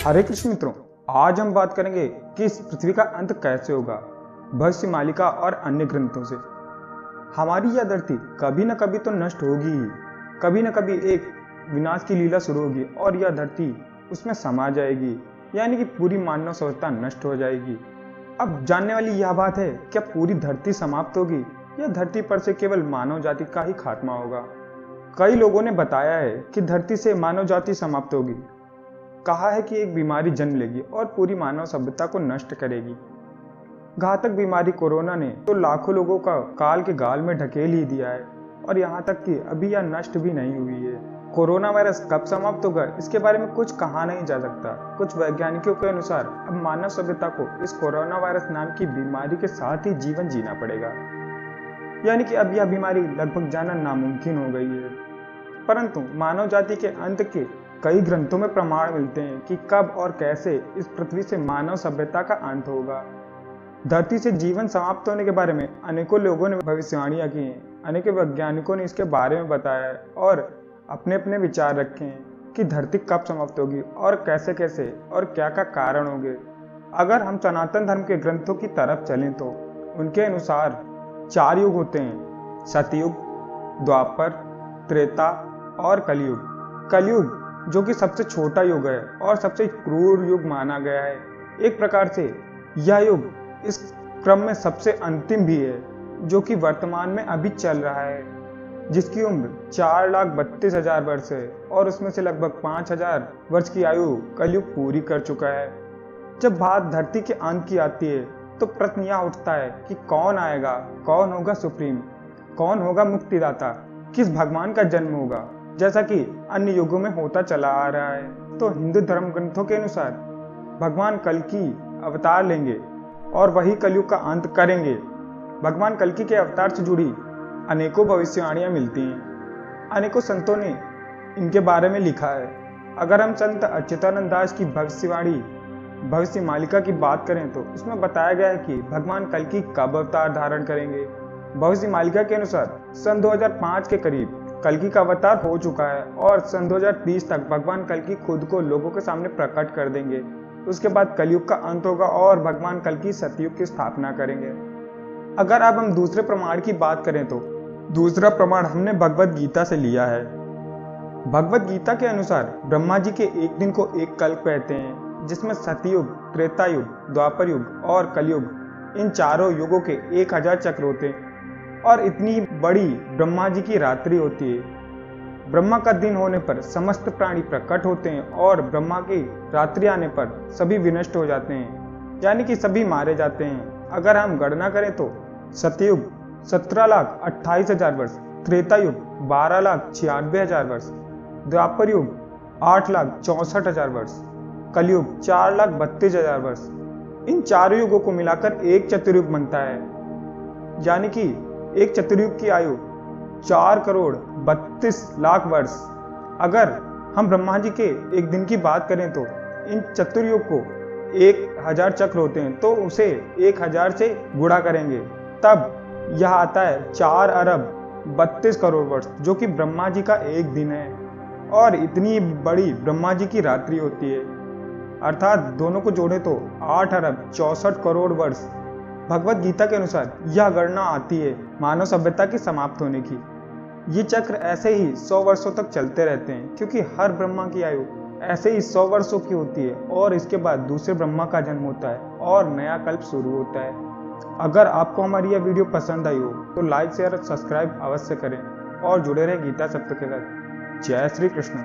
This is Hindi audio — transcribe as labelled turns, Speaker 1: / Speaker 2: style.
Speaker 1: हरे कृष्ण मित्रों, आज हम बात करेंगे कि इस पृथ्वी का अंत कैसे होगा, भविष्य मालिका और अन्य ग्रंथों से। हमारी यह धरती कभी न कभी तो नष्ट होगी ही, कभी न कभी एक विनाश की लीला शुरू होगी और यह धरती उसमें समा जाएगी, यानी कि पूरी मानव सभ्यता नष्ट हो जाएगी। अब जानने वाली यह बात है, क्या पूरी धरती समाप्त होगी या धरती पर से केवल मानव जाति का ही खात्मा होगा। कई लोगों ने बताया है कि धरती से मानव जाति समाप्त होगी। कहा है कि एक बीमारी जन्म लेगी और पूरी मानव सभ्यता को नष्ट करेगी। घातक बीमारी कोरोना ने तो लाखों लोगों का काल के गाल में ढकेल ही दिया है और यहाँ तक कि अभी यह नष्ट भी नहीं हुई है। कोरोना वायरस कब समाप्त होगा, इसके बारे में कुछ कहा नहीं जा सकता। कुछ वैज्ञानिकों के अनुसार अब मानव सभ्यता को इस कोरोना वायरस नाम की बीमारी के साथ ही जीवन जीना पड़ेगा, यानी कि अब यह बीमारी लगभग जाना नामुमकिन हो गई है। परंतु मानव जाति के अंत के कई ग्रंथों में प्रमाण मिलते हैं कि कब और कैसे इस पृथ्वी से मानव सभ्यता का अंत होगा। धरती से जीवन समाप्त होने के बारे में अनेकों लोगों ने भविष्यवाणियां की हैं, अनेकों वैज्ञानिकों ने इसके बारे में बताया है और अपने अपने विचार रखे हैं कि धरती कब समाप्त होगी और कैसे कैसे और क्या क्या कारण होंगे। अगर हम सनातन धर्म के ग्रंथों की तरफ चलें तो उनके अनुसार 4 युग होते हैं: सतयुग, द्वापर, त्रेता और कलयुग। कलयुग जो कि सबसे छोटा युग है और सबसे क्रूर युग माना गया है। एक प्रकार से यह युग इस क्रम में सबसे अंतिम भी है, जो कि वर्तमान में अभी चल रहा है, जिसकी उम्र 4,32,000 वर्ष है और उसमें से लगभग 5,000 वर्ष की आयु कलयुग पूरी कर चुका है। जब बात धरती के अंत की आती है तो प्रश्न यह उठता है कि कौन आएगा, कौन होगा सुप्रीम, कौन होगा मुक्तिदाता, किस भगवान का जन्म होगा, जैसा कि अन्य युगों में होता चला आ रहा है। तो हिंदू धर्म ग्रंथों के अनुसार भगवान कल्कि अवतार लेंगे और वही कलयुग का अंत करेंगे। भगवान कल्कि के अवतार से जुड़ी अनेकों भविष्यवाणियां मिलती हैं। अनेकों संतों ने इनके बारे में लिखा है। अगर हम संत अच्युतानंद दास की भविष्यवाणी भविष्य मालिका की बात करें तो उसमें बताया गया है कि भगवान कल्कि कब अवतार धारण करेंगे। भविष्य मालिका के अनुसार सन 2005 के करीब कल्कि का अवतार हो चुका है और सन 2030 तक भगवान कल्कि खुद को लोगों के सामने प्रकट कर देंगे। उसके बाद कलयुग का अंत होगा और भगवान कल्कि सतयुग की स्थापना करेंगे। अगर अब हम दूसरे प्रमाण की बात करें तो दूसरा प्रमाण हमने भगवत गीता से लिया है। भगवत गीता के अनुसार ब्रह्मा जी के एक दिन को एक कल्प कहते हैं, जिसमें सतयुग, त्रेता युग, द्वापर युग और कलयुग इन चारों युगों के 1000 चक्र होते हैं और इतनी बड़ी ब्रह्मा जी की रात्रि होती है। ब्रह्मा का दिन होने पर समस्त प्राणी प्रकट होते हैं और ब्रह्मा की रात्रि आने पर सभी विनष्ट हो जाते हैं, यानी कि सभी मारे जाते हैं। अगर हम गणना करें तो सतयुग 17,28,000 वर्ष, त्रेता युग 12,96,000 वर्ष, द्वापर युग 8,64,000 वर्ष, कलयुग 4,32,000 वर्ष। इन चारों युगों को मिलाकर एक चतुर्युग बनता है, यानी कि एक चतुर्युग की आयु 4,32,00,000 वर्ष। अगर हम ब्रह्मा जी के एक दिन की बात करें तो इन चतुर्युग को 1000 चक्र होते हैं, तो उसे 1000 से गुणा करेंगे, तब यह आता है 4,32,00,000,000 वर्ष, जो कि ब्रह्मा जी का एक दिन है। और इतनी बड़ी ब्रह्मा जी की रात्रि होती है, अर्थात दोनों को जोड़े तो 8,64,00,00,000 वर्ष। भगवत गीता के अनुसार यह गणना आती है मानव सभ्यता की समाप्त होने की। ये चक्र ऐसे ही 100 वर्षों तक चलते रहते हैं, क्योंकि हर ब्रह्मा की आयु ऐसे ही 100 वर्षों की होती है और इसके बाद दूसरे ब्रह्मा का जन्म होता है और नया कल्प शुरू होता है। अगर आपको हमारी यह वीडियो पसंद आई हो तो लाइक, शेयर और सब्सक्राइब अवश्य करें और जुड़े रहें गीता सत्य के साथ। जय श्री कृष्ण।